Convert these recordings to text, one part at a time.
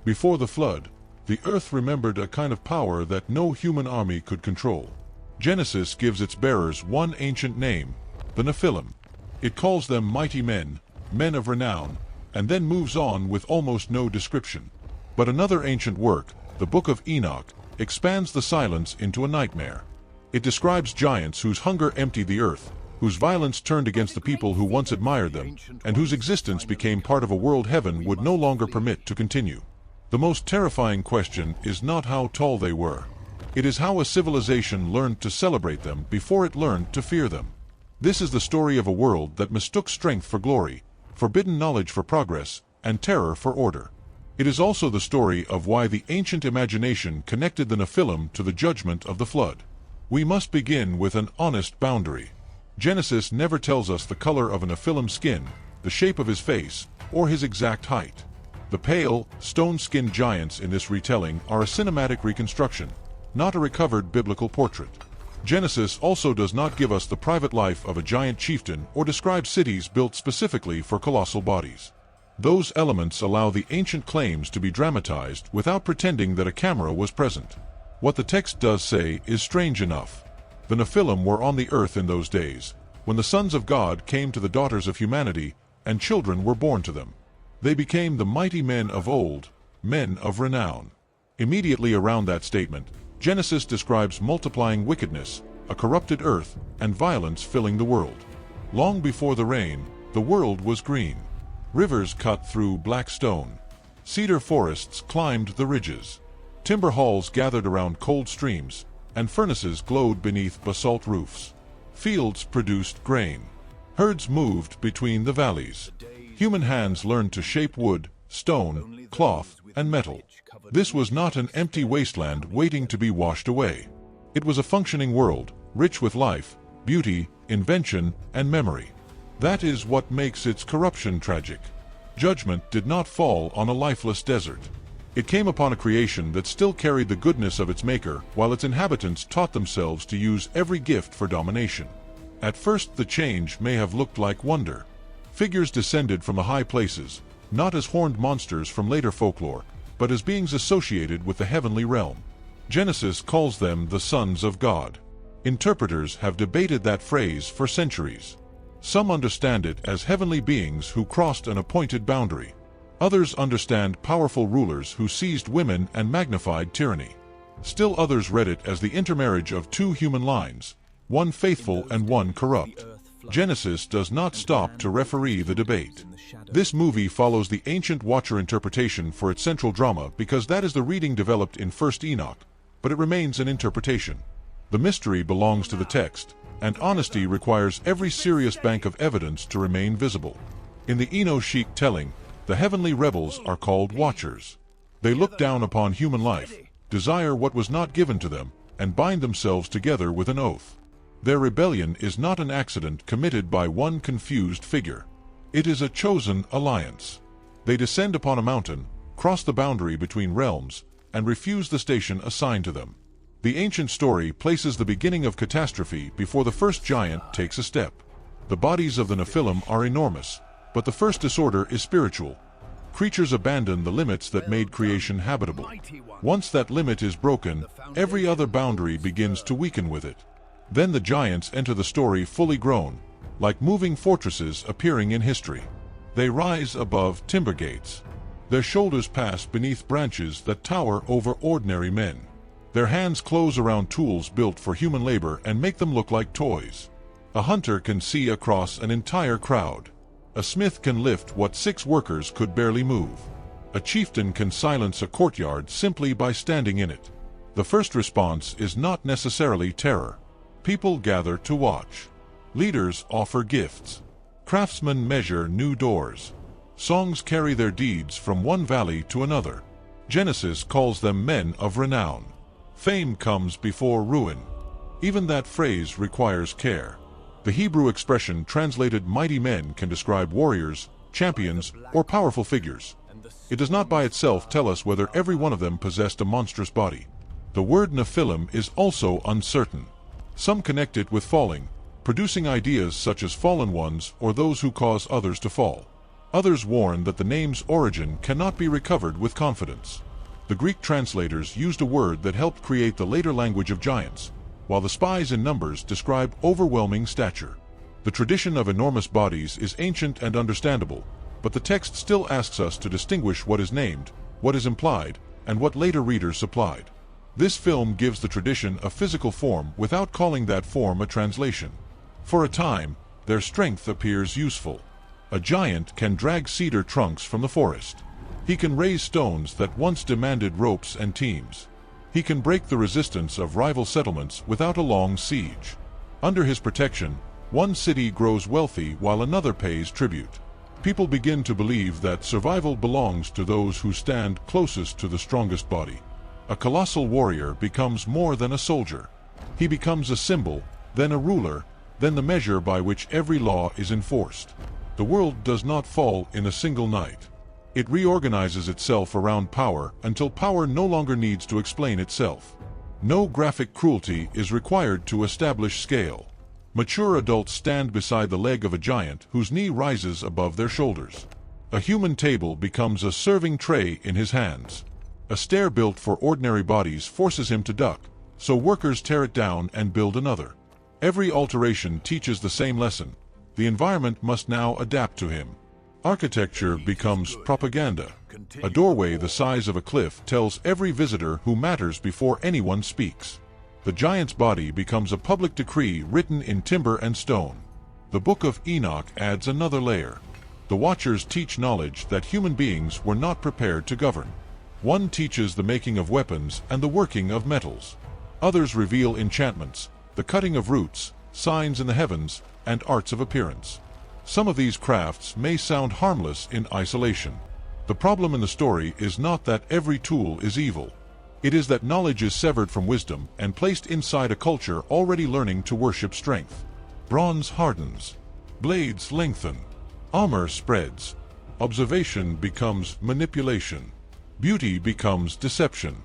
Before the flood, the earth remembered a kind of power that no human army could control. Genesis gives its bearers one ancient name, the Nephilim. It calls them mighty men, men of renown, and then moves on with almost no description. But another ancient work, the Book of Enoch, expands the silence into a nightmare. It describes giants whose hunger emptied the earth, whose violence turned against the people who once admired them, and whose existence became part of a world heaven would no longer permit to continue. The most terrifying question is not how tall they were. It is how a civilization learned to celebrate them before it learned to fear them. This is the story of a world that mistook strength for glory, forbidden knowledge for progress, and terror for order. It is also the story of why the ancient imagination connected the Nephilim to the judgment of the flood. We must begin with an honest boundary. Genesis never tells us the color of a Nephilim's skin, the shape of his face, or his exact height. The pale, stone-skinned giants in this retelling are a cinematic reconstruction, not a recovered biblical portrait. Genesis also does not give us the private life of a giant chieftain or describe cities built specifically for colossal bodies. Those elements allow the ancient claims to be dramatized without pretending that a camera was present. What the text does say is strange enough. The Nephilim were on the earth in those days, when the sons of God came to the daughters of humanity, and children were born to them. They became the mighty men of old, men of renown. Immediately around that statement, Genesis describes multiplying wickedness, a corrupted earth, and violence filling the world. Long before the rain, the world was green. Rivers cut through black stone. Cedar forests climbed the ridges. Timber halls gathered around cold streams, and furnaces glowed beneath basalt roofs. Fields produced grain. Herds moved between the valleys. Human hands learned to shape wood, stone, cloth, and metal. This was not an empty wasteland waiting to be washed away. It was a functioning world, rich with life, beauty, invention, and memory. That is what makes its corruption tragic. Judgment did not fall on a lifeless desert. It came upon a creation that still carried the goodness of its maker, while its inhabitants taught themselves to use every gift for domination. At first the change may have looked like wonder. Figures descended from the high places, not as horned monsters from later folklore, but as beings associated with the heavenly realm. Genesis calls them the sons of God. Interpreters have debated that phrase for centuries. Some understand it as heavenly beings who crossed an appointed boundary. Others understand powerful rulers who seized women and magnified tyranny. Still others read it as the intermarriage of two human lines, one faithful and one corrupt. Genesis does not stop to referee the debate. This movie follows the ancient Watcher interpretation for its central drama because that is the reading developed in 1st Enoch, but it remains an interpretation. The mystery belongs to the text, and honesty requires every serious bank of evidence to remain visible. In the Enochic telling, the heavenly rebels are called Watchers. They look down upon human life, desire what was not given to them, and bind themselves together with an oath. Their rebellion is not an accident committed by one confused figure. It is a chosen alliance. They descend upon a mountain, cross the boundary between realms, and refuse the station assigned to them. The ancient story places the beginning of catastrophe before the first giant takes a step. The bodies of the Nephilim are enormous, but the first disorder is spiritual. Creatures abandon the limits that made creation habitable. Once that limit is broken, every other boundary begins to weaken with it. Then the giants enter the story fully grown, like moving fortresses appearing in history. They rise above timber gates. Their shoulders pass beneath branches that tower over ordinary men. Their hands close around tools built for human labor and make them look like toys. A hunter can see across an entire crowd. A smith can lift what 6 workers could barely move. A chieftain can silence a courtyard simply by standing in it. The first response is not necessarily terror. People gather to watch. Leaders offer gifts. Craftsmen measure new doors. Songs carry their deeds from one valley to another. Genesis calls them men of renown. Fame comes before ruin. Even that phrase requires care. The Hebrew expression translated mighty men can describe warriors, champions, or powerful figures. It does not by itself tell us whether every one of them possessed a monstrous body. The word Nephilim is also uncertain. Some connect it with falling, producing ideas such as fallen ones or those who cause others to fall. Others warn that the name's origin cannot be recovered with confidence. The Greek translators used a word that helped create the later language of giants, while the spies in Numbers describe overwhelming stature. The tradition of enormous bodies is ancient and understandable, but the text still asks us to distinguish what is named, what is implied, and what later readers supplied. This film gives the tradition a physical form without calling that form a translation. For a time, their strength appears useful. A giant can drag cedar trunks from the forest. He can raise stones that once demanded ropes and teams. He can break the resistance of rival settlements without a long siege. Under his protection, one city grows wealthy while another pays tribute. People begin to believe that survival belongs to those who stand closest to the strongest body. A colossal warrior becomes more than a soldier. He becomes a symbol, then a ruler, then the measure by which every law is enforced. The world does not fall in a single night. It reorganizes itself around power until power no longer needs to explain itself. No graphic cruelty is required to establish scale. Mature adults stand beside the leg of a giant whose knee rises above their shoulders. A human table becomes a serving tray in his hands. A stair built for ordinary bodies forces him to duck, so workers tear it down and build another. Every alteration teaches the same lesson. The environment must now adapt to him. Architecture becomes propaganda. A doorway the size of a cliff tells every visitor who matters before anyone speaks. The giant's body becomes a public decree written in timber and stone. The Book of Enoch adds another layer. The Watchers teach knowledge that human beings were not prepared to govern. One teaches the making of weapons and the working of metals. Others reveal enchantments, the cutting of roots, signs in the heavens, and arts of appearance. Some of these crafts may sound harmless in isolation. The problem in the story is not that every tool is evil. It is that knowledge is severed from wisdom and placed inside a culture already learning to worship strength. Bronze hardens. Blades lengthen. Armor spreads. Observation becomes manipulation. Beauty becomes deception.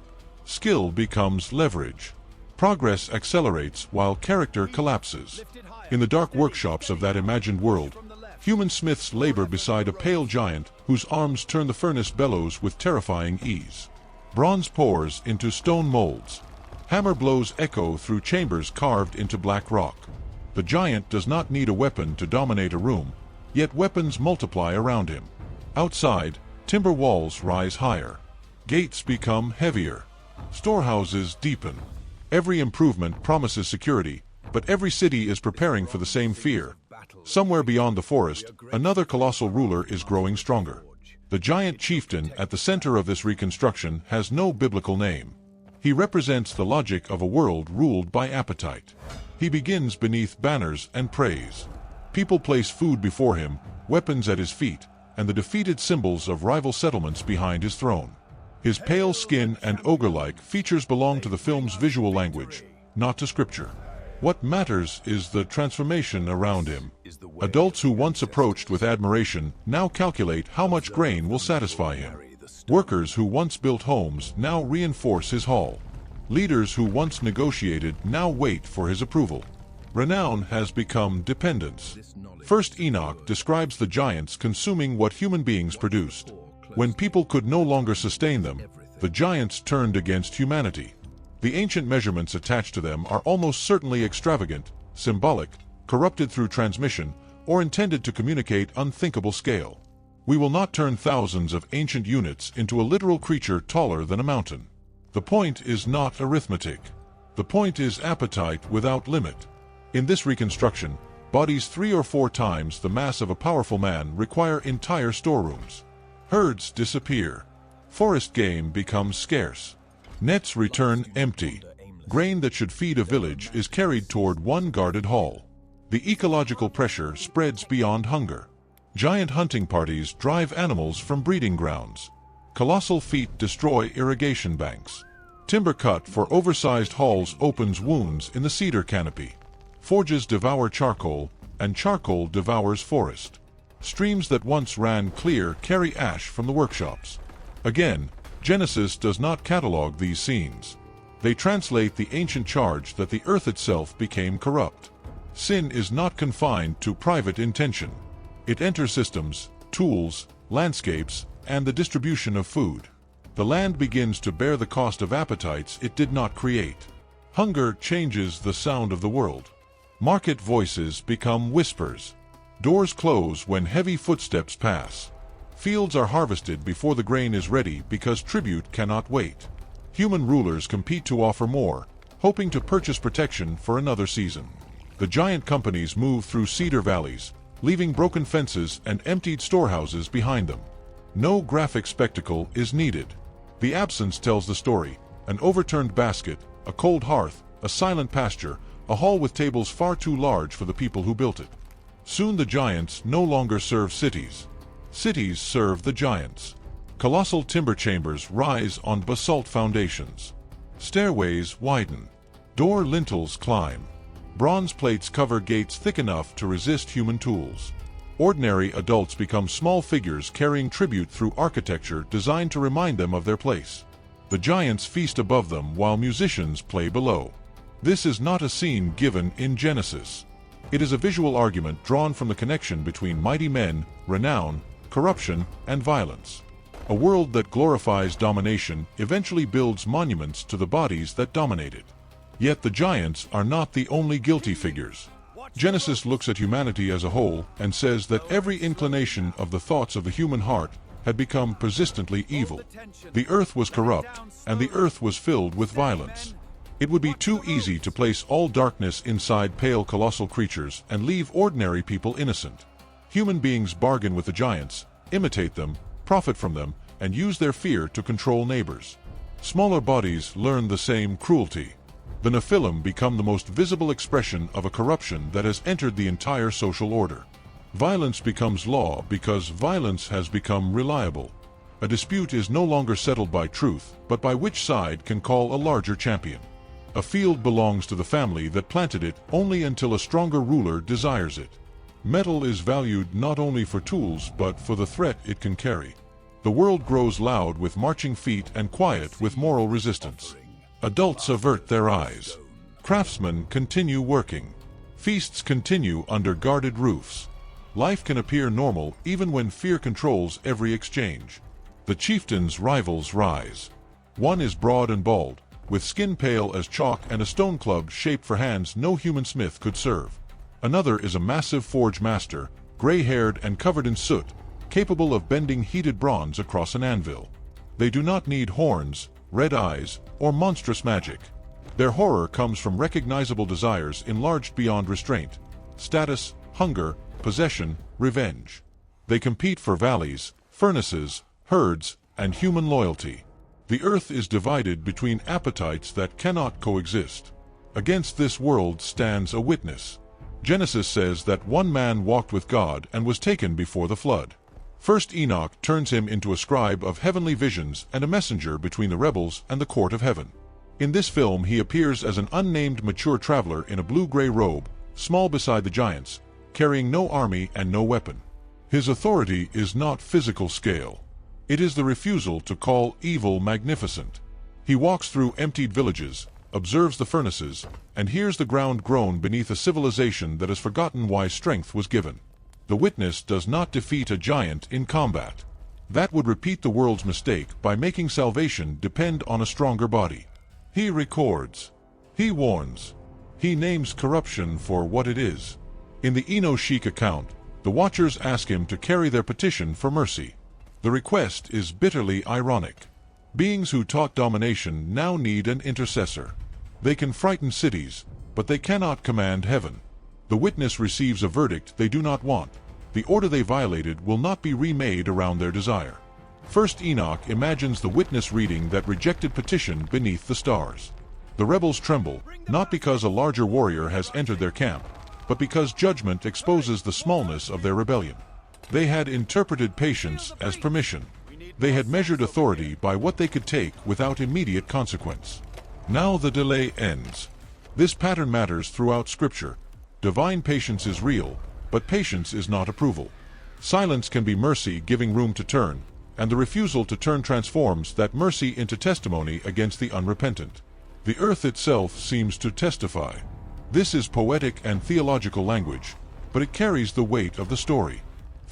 Skill becomes leverage. Progress accelerates while character collapses. In the dark workshops of that imagined world, human smiths labor beside a pale giant whose arms turn the furnace bellows with terrifying ease. Bronze pours into stone molds. Hammer blows echo through chambers carved into black rock. The giant does not need a weapon to dominate a room, yet weapons multiply around him. Outside, timber walls rise higher. Gates become heavier. Storehouses deepen. Every improvement promises security, but every city is preparing for the same fear. Somewhere beyond the forest, another colossal ruler is growing stronger. The giant chieftain at the center of this reconstruction has no biblical name. He represents the logic of a world ruled by appetite. He begins beneath banners and praise. People place food before him, weapons at his feet, and the defeated symbols of rival settlements behind his throne. His pale skin and ogre-like features belong to the film's visual language, not to scripture. What matters is the transformation around him. Adults who once approached with admiration now calculate how much grain will satisfy him. Workers who once built homes now reinforce his hall. Leaders who once negotiated now wait for his approval. Renown has become dependence. First Enoch describes the giants consuming what human beings produced. When people could no longer sustain them, the giants turned against humanity. The ancient measurements attached to them are almost certainly extravagant, symbolic, corrupted through transmission, or intended to communicate unthinkable scale. We will not turn thousands of ancient units into a literal creature taller than a mountain. The point is not arithmetic. The point is appetite without limit. In this reconstruction, bodies 3 or 4 times the mass of a powerful man require entire storerooms. Herds disappear. Forest game becomes scarce. Nets return empty. Grain that should feed a village is carried toward one guarded hall. The ecological pressure spreads beyond hunger. Giant hunting parties drive animals from breeding grounds. Colossal feet destroy irrigation banks. Timber cut for oversized halls opens wounds in the cedar canopy. Forges devour charcoal, and charcoal devours forest. Streams that once ran clear carry ash from the workshops. Again, Genesis does not catalog these scenes. They translate the ancient charge that the earth itself became corrupt. Sin is not confined to private intention. It enters systems, tools, landscapes, and the distribution of food. The land begins to bear the cost of appetites it did not create. Hunger changes the sound of the world. Market voices become whispers. Doors close when heavy footsteps pass. Fields are harvested before the grain is ready because tribute cannot wait. Human rulers compete to offer more, hoping to purchase protection for another season. The giant companies move through cedar valleys, leaving broken fences and emptied storehouses behind them. No graphic spectacle is needed. The absence tells the story: an overturned basket, a cold hearth, a silent pasture, a hall with tables far too large for the people who built it. Soon the giants no longer serve cities. Cities serve the giants. Colossal timber chambers rise on basalt foundations. Stairways widen. Door lintels climb. Bronze plates cover gates thick enough to resist human tools. Ordinary adults become small figures carrying tribute through architecture designed to remind them of their place. The giants feast above them while musicians play below. This is not a scene given in Genesis. It is a visual argument drawn from the connection between mighty men, renown, corruption, and violence. A world that glorifies domination eventually builds monuments to the bodies that dominate it. Yet the giants are not the only guilty figures. Genesis looks at humanity as a whole and says that every inclination of the thoughts of the human heart had become persistently evil. The earth was corrupt, and the earth was filled with violence. It would be too easy to place all darkness inside pale colossal creatures and leave ordinary people innocent. Human beings bargain with the giants, imitate them, profit from them, and use their fear to control neighbors. Smaller bodies learn the same cruelty. The Nephilim become the most visible expression of a corruption that has entered the entire social order. Violence becomes law because violence has become reliable. A dispute is no longer settled by truth, but by which side can call a larger champion. A field belongs to the family that planted it only until a stronger ruler desires it. Metal is valued not only for tools but for the threat it can carry. The world grows loud with marching feet and quiet with moral resistance. Adults avert their eyes. Craftsmen continue working. Feasts continue under guarded roofs. Life can appear normal even when fear controls every exchange. The chieftain's rivals rise. One is broad and bald, with skin pale as chalk and a stone club shaped for hands no human smith could serve. Another is a massive forge master, gray-haired and covered in soot, capable of bending heated bronze across an anvil. They do not need horns, red eyes, or monstrous magic. Their horror comes from recognizable desires enlarged beyond restraint: status, hunger, possession, revenge. They compete for valleys, furnaces, herds, and human loyalty. The earth is divided between appetites that cannot coexist. Against this world stands a witness. Genesis says that one man walked with God and was taken before the flood. First Enoch turns him into a scribe of heavenly visions and a messenger between the rebels and the court of heaven. In this film he appears as an unnamed mature traveler in a blue-gray robe, small beside the giants, carrying no army and no weapon. His authority is not physical scale. It is the refusal to call evil magnificent. He walks through emptied villages, observes the furnaces, and hears the ground groan beneath a civilization that has forgotten why strength was given. The witness does not defeat a giant in combat. That would repeat the world's mistake by making salvation depend on a stronger body. He records. He warns. He names corruption for what it is. In the Enochic account, the Watchers ask him to carry their petition for mercy. The request is bitterly ironic. Beings who taught domination now need an intercessor. They can frighten cities, but they cannot command heaven. The witness receives a verdict they do not want. The order they violated will not be remade around their desire. First Enoch imagines the witness reading that rejected petition beneath the stars. The rebels tremble, not because a larger warrior has entered their camp, but because judgment exposes the smallness of their rebellion. They had interpreted patience as permission. They had measured authority by what they could take without immediate consequence. Now the delay ends. This pattern matters throughout Scripture. Divine patience is real, but patience is not approval. Silence can be mercy giving room to turn, and the refusal to turn transforms that mercy into testimony against the unrepentant. The earth itself seems to testify. This is poetic and theological language, but it carries the weight of the story.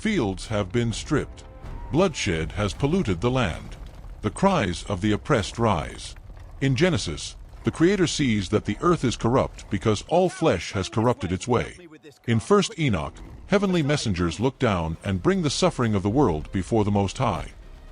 Fields have been stripped. Bloodshed has polluted the land. The cries of the oppressed rise. In Genesis, the Creator sees that the earth is corrupt because all flesh has corrupted its way. In 1 Enoch, heavenly messengers look down and bring the suffering of the world before the Most High.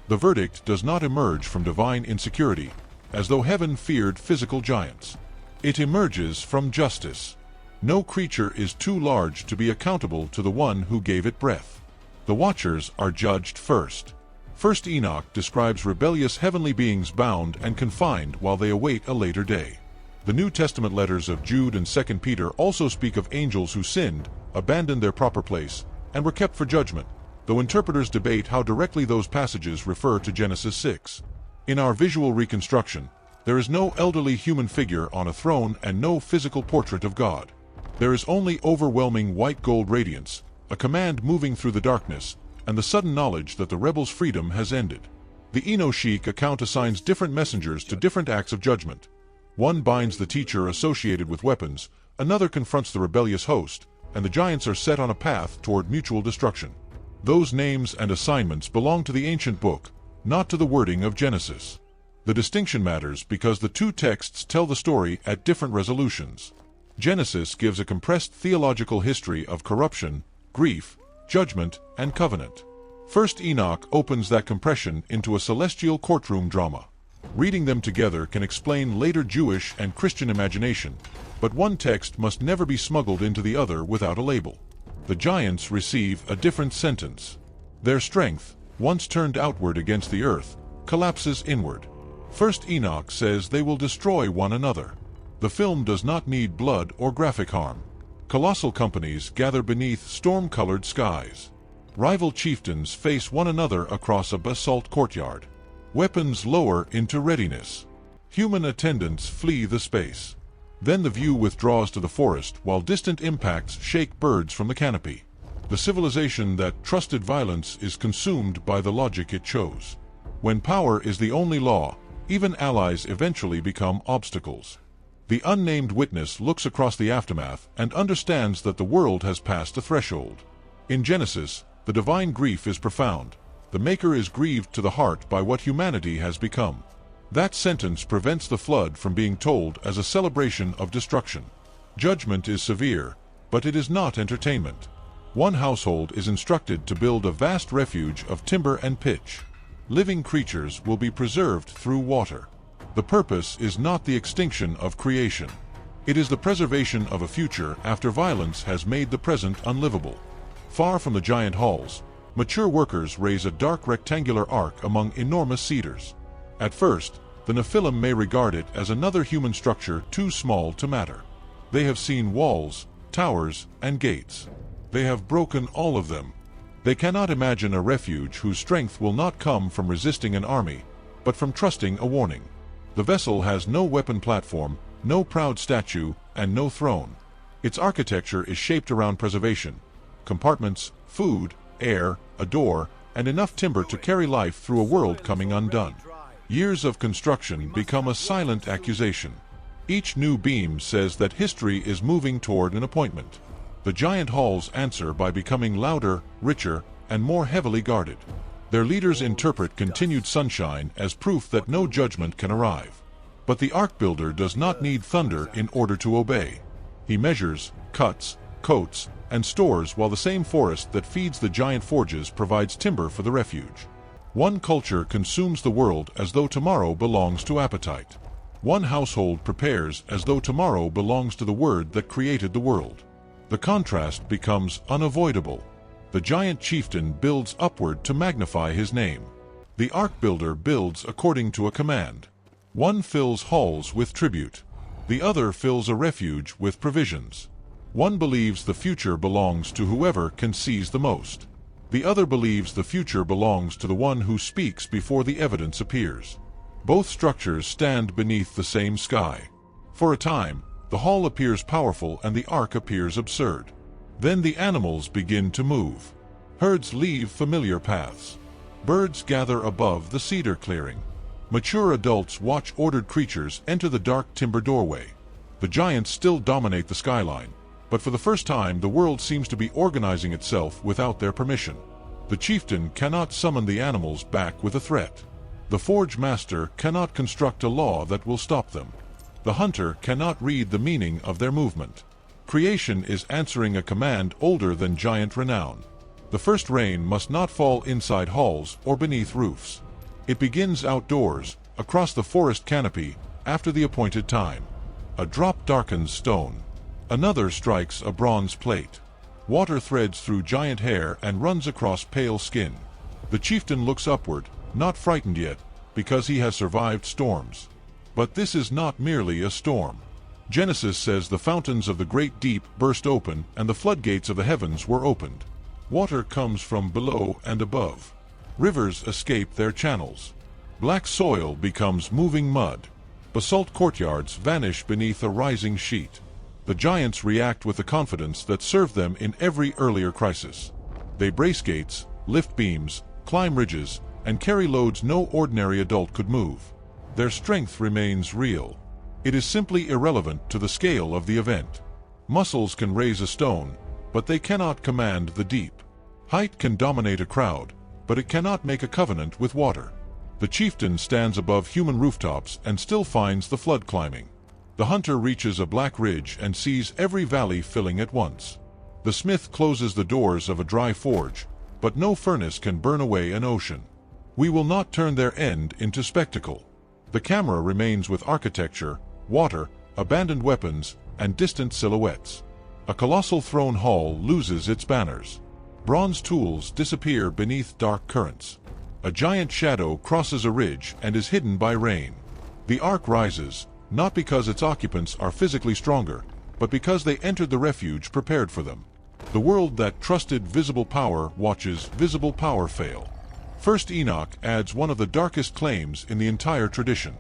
The verdict does not emerge from divine insecurity, as though heaven feared physical giants. It emerges from justice. No creature is too large to be accountable to the one who gave it breath. The watchers are judged first. 1 Enoch describes rebellious heavenly beings bound and confined while they await a later day. The New Testament letters of Jude and 2 Peter also speak of angels who sinned, abandoned their proper place, and were kept for judgment, though interpreters debate how directly those passages refer to Genesis 6. In our visual reconstruction, there is no elderly human figure on a throne and no physical portrait of God. There is only overwhelming white gold radiance, a command moving through the darkness, and the sudden knowledge that the rebels' freedom has ended. The Enochic account assigns different messengers to different acts of judgment. One binds the teacher associated with weapons, another confronts the rebellious host, and the giants are set on a path toward mutual destruction. Those names and assignments belong to the ancient book, not to the wording of Genesis. The distinction matters because the two texts tell the story at different resolutions. Genesis gives a compressed theological history of corruption, grief, judgment, and covenant. 1 Enoch opens that compression into a celestial courtroom drama. Reading them together can explain later Jewish and Christian imagination, but one text must never be smuggled into the other without a label. The giants receive a different sentence. Their strength, once turned outward against the earth, collapses inward. 1 Enoch says they will destroy one another. The film does not need blood or graphic harm. Colossal companies gather beneath storm-colored skies. Rival chieftains face one another across a basalt courtyard. Weapons lower into readiness. Human attendants flee the space. Then the view withdraws to the forest while distant impacts shake birds from the canopy. The civilization that trusted violence is consumed by the logic it chose. When power is the only law, even allies eventually become obstacles. The unnamed witness looks across the aftermath and understands that the world has passed a threshold. In Genesis, the divine grief is profound. The Maker is grieved to the heart by what humanity has become. That sentence prevents the flood from being told as a celebration of destruction. Judgment is severe, but it is not entertainment. One household is instructed to build a vast refuge of timber and pitch. Living creatures will be preserved through water. The purpose is not the extinction of creation. It is the preservation of a future after violence has made the present unlivable. Far from the giant halls, mature workers raise a dark rectangular ark among enormous cedars. At first, the Nephilim may regard it as another human structure too small to matter. They have seen walls, towers, and gates. They have broken all of them. They cannot imagine a refuge whose strength will not come from resisting an army, but from trusting a warning. The vessel has no weapon platform, no proud statue, and no throne. Its architecture is shaped around preservation. Compartments, food, air, a door, and enough timber to carry life through a world coming undone. Years of construction become a silent accusation. Each new beam says that history is moving toward an appointment. The giant halls answer by becoming louder, richer, and more heavily guarded. Their leaders interpret continued sunshine as proof that no judgment can arrive. But the ark builder does not need thunder in order to obey. He measures, cuts, coats, and stores while the same forest that feeds the giant forges provides timber for the refuge. One culture consumes the world as though tomorrow belongs to appetite. One household prepares as though tomorrow belongs to the word that created the world. The contrast becomes unavoidable. The giant chieftain builds upward to magnify his name. The ark builder builds according to a command. One fills halls with tribute. The other fills a refuge with provisions. One believes the future belongs to whoever can seize the most. The other believes the future belongs to the one who speaks before the evidence appears. Both structures stand beneath the same sky. For a time, the hall appears powerful and the ark appears absurd. Then the animals begin to move. Herds leave familiar paths. Birds gather above the cedar clearing. Mature adults watch ordered creatures enter the dark timber doorway. The giants still dominate the skyline, but for the first time the world seems to be organizing itself without their permission. The chieftain cannot summon the animals back with a threat. The forge master cannot construct a law that will stop them. The hunter cannot read the meaning of their movement. Creation is answering a command older than giant renown. The first rain must not fall inside halls or beneath roofs. It begins outdoors, across the forest canopy, after the appointed time. A drop darkens stone. Another strikes a bronze plate. Water threads through giant hair and runs across pale skin. The chieftain looks upward, not frightened yet, because he has survived storms. But this is not merely a storm. Genesis says the fountains of the great deep burst open and the floodgates of the heavens were opened. Water comes from below and above. Rivers escape their channels. Black soil becomes moving mud. Basalt courtyards vanish beneath a rising sheet. The giants react with the confidence that served them in every earlier crisis. They brace gates, lift beams, climb ridges, and carry loads no ordinary adult could move. Their strength remains real. It is simply irrelevant to the scale of the event. Muscles can raise a stone, but they cannot command the deep. Height can dominate a crowd, but it cannot make a covenant with water. The chieftain stands above human rooftops and still finds the flood climbing. The hunter reaches a black ridge and sees every valley filling at once. The smith closes the doors of a dry forge, but no furnace can burn away an ocean. We will not turn their end into spectacle. The camera remains with architecture, water, abandoned weapons, and distant silhouettes. A colossal throne hall loses its banners. Bronze tools disappear beneath dark currents. A giant shadow crosses a ridge and is hidden by rain. The ark rises, not because its occupants are physically stronger, but because they entered the refuge prepared for them. The world that trusted visible power watches visible power fail. First Enoch adds one of the darkest claims in the entire tradition.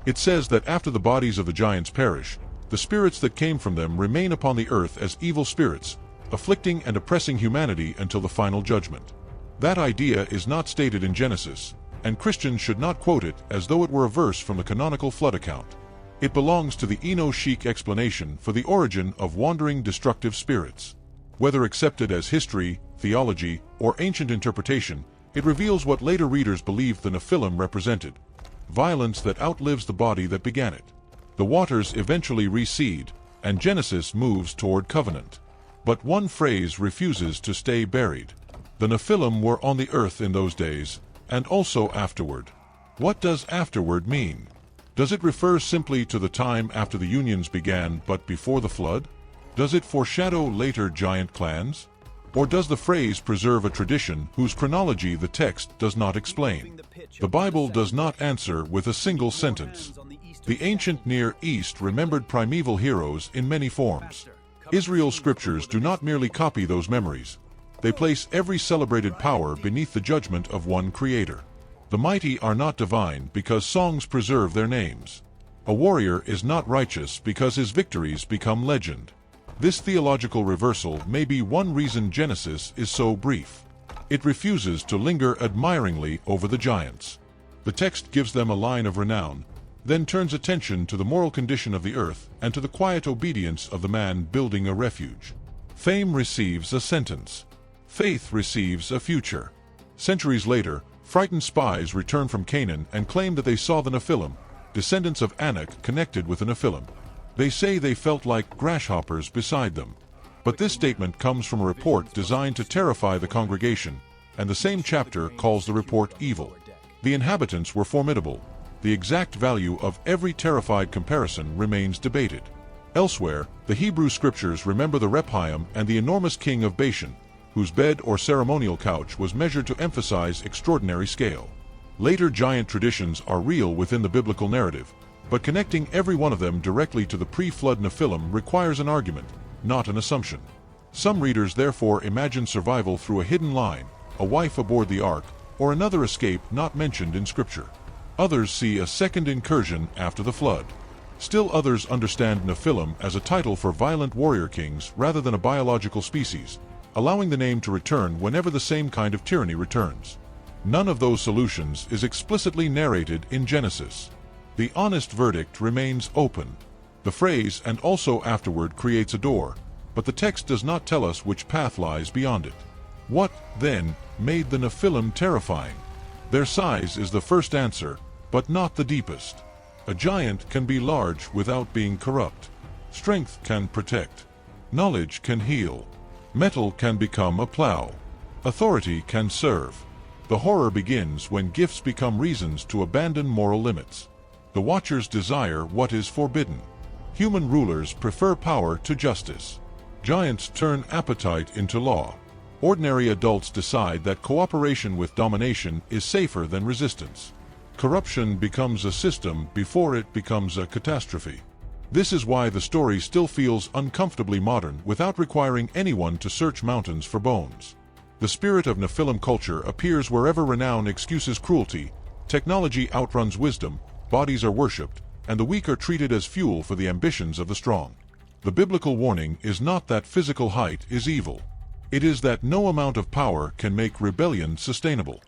It says that after the bodies of the giants perish, the spirits that came from them remain upon the earth as evil spirits, afflicting and oppressing humanity until the final judgment. That idea is not stated in Genesis, and Christians should not quote it as though it were a verse from the canonical flood account. It belongs to the Enochic explanation for the origin of wandering destructive spirits. Whether accepted as history, theology, or ancient interpretation, it reveals what later readers believed the Nephilim represented: violence that outlives the body that began it. The waters eventually recede, and Genesis moves toward covenant. But one phrase refuses to stay buried. The Nephilim were on the earth in those days, and also afterward. What does afterward mean? Does it refer simply to the time after the unions began but before the flood? Does it foreshadow later giant clans? Or does the phrase preserve a tradition whose chronology the text does not explain? The Bible does not answer with a single sentence. The ancient Near East remembered primeval heroes in many forms. Israel's scriptures do not merely copy those memories. They place every celebrated power beneath the judgment of one Creator. The mighty are not divine because songs preserve their names. A warrior is not righteous because his victories become legend. This theological reversal may be one reason Genesis is so brief. It refuses to linger admiringly over the giants. The text gives them a line of renown, then turns attention to the moral condition of the earth and to the quiet obedience of the man building a refuge. Fame receives a sentence. Faith receives a future. Centuries later, frightened spies return from Canaan and claim that they saw the Nephilim, descendants of Anak connected with the Nephilim. They say they felt like grasshoppers beside them. But this statement comes from a report designed to terrify the congregation, and the same chapter calls the report evil. The inhabitants were formidable. The exact value of every terrified comparison remains debated. Elsewhere, the Hebrew scriptures remember the Rephaim and the enormous king of Bashan, whose bed or ceremonial couch was measured to emphasize extraordinary scale. Later giant traditions are real within the biblical narrative, but connecting every one of them directly to the pre-flood Nephilim requires an argument, not an assumption. Some readers therefore imagine survival through a hidden line, a wife aboard the ark, or another escape not mentioned in Scripture. Others see a second incursion after the flood. Still others understand Nephilim as a title for violent warrior kings rather than a biological species, allowing the name to return whenever the same kind of tyranny returns. None of those solutions is explicitly narrated in Genesis. The honest verdict remains open. The phrase "and also afterward" creates a door, but the text does not tell us which path lies beyond it. What, then, made the Nephilim terrifying? Their size is the first answer, but not the deepest. A giant can be large without being corrupt. Strength can protect. Knowledge can heal. Metal can become a plow. Authority can serve. The horror begins when gifts become reasons to abandon moral limits. The Watchers desire what is forbidden. Human rulers prefer power to justice. Giants turn appetite into law. Ordinary adults decide that cooperation with domination is safer than resistance. Corruption becomes a system before it becomes a catastrophe. This is why the story still feels uncomfortably modern without requiring anyone to search mountains for bones. The spirit of Nephilim culture appears wherever renown excuses cruelty, technology outruns wisdom, bodies are worshipped, and the weak are treated as fuel for the ambitions of the strong. The biblical warning is not that physical height is evil. It is that no amount of power can make rebellion sustainable.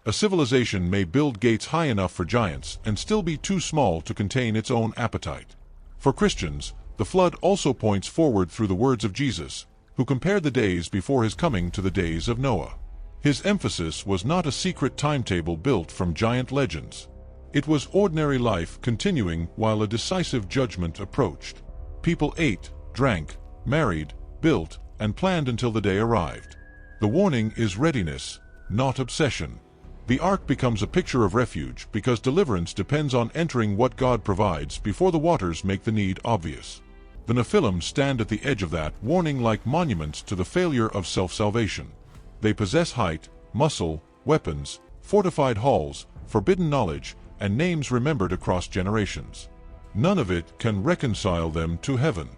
A civilization may build gates high enough for giants and still be too small to contain its own appetite. For Christians, the flood also points forward through the words of Jesus, who compared the days before his coming to the days of Noah. His emphasis was not a secret timetable built from giant legends. It was ordinary life continuing while a decisive judgment approached. People ate, drank, married, built, and planned until the day arrived. The warning is readiness, not obsession. The ark becomes a picture of refuge because deliverance depends on entering what God provides before the waters make the need obvious. The Nephilim stand at the edge of that warning like monuments to the failure of self-salvation. They possess height, muscle, weapons, fortified halls, forbidden knowledge, and names remembered across generations. None of it can reconcile them to heaven.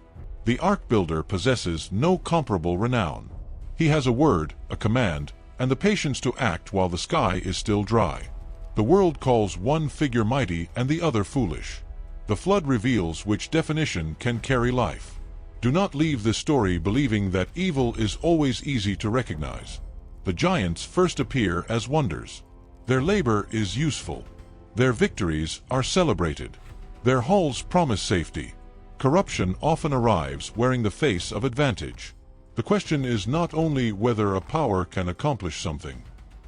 The ark builder possesses no comparable renown. He has a word, a command, and the patience to act while the sky is still dry. The world calls one figure mighty and the other foolish. The flood reveals which definition can carry life. Do not leave this story believing that evil is always easy to recognize. The giants first appear as wonders. Their labor is useful. Their victories are celebrated. Their halls promise safety. Corruption often arrives wearing the face of advantage. The question is not only whether a power can accomplish something.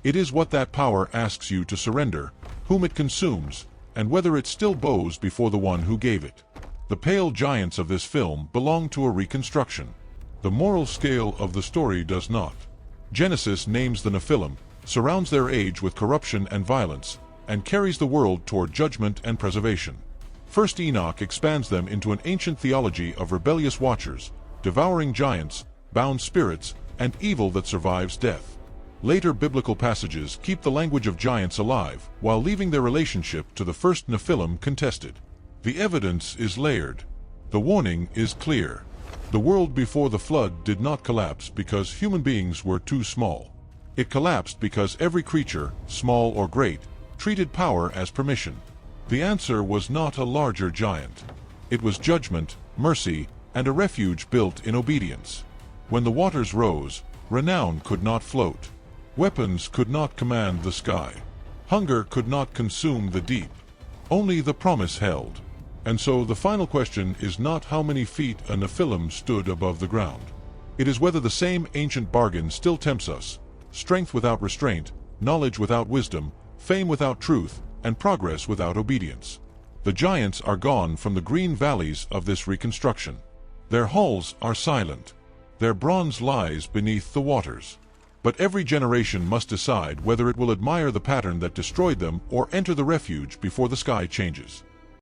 It is what that power asks you to surrender, whom it consumes, and whether it still bows before the one who gave it. The pale giants of this film belong to a reconstruction. The moral scale of the story does not. Genesis names the Nephilim, surrounds their age with corruption and violence, and carries the world toward judgment and preservation. First Enoch expands them into an ancient theology of rebellious watchers, devouring giants, bound spirits, and evil that survives death. Later biblical passages keep the language of giants alive, while leaving their relationship to the first Nephilim contested. The evidence is layered. The warning is clear. The world before the flood did not collapse because human beings were too small. It collapsed because every creature, small or great, treated power as permission. The answer was not a larger giant. It was judgment, mercy, and a refuge built in obedience. When the waters rose, renown could not float. Weapons could not command the sky. Hunger could not consume the deep. Only the promise held. And so the final question is not how many feet a Nephilim stood above the ground. It is whether the same ancient bargain still tempts us: strength without restraint, knowledge without wisdom, fame without truth, and progress without obedience. The giants are gone from the green valleys of this reconstruction. Their halls are silent. Their bronze lies beneath the waters. But every generation must decide whether it will admire the pattern that destroyed them or enter the refuge before the sky changes.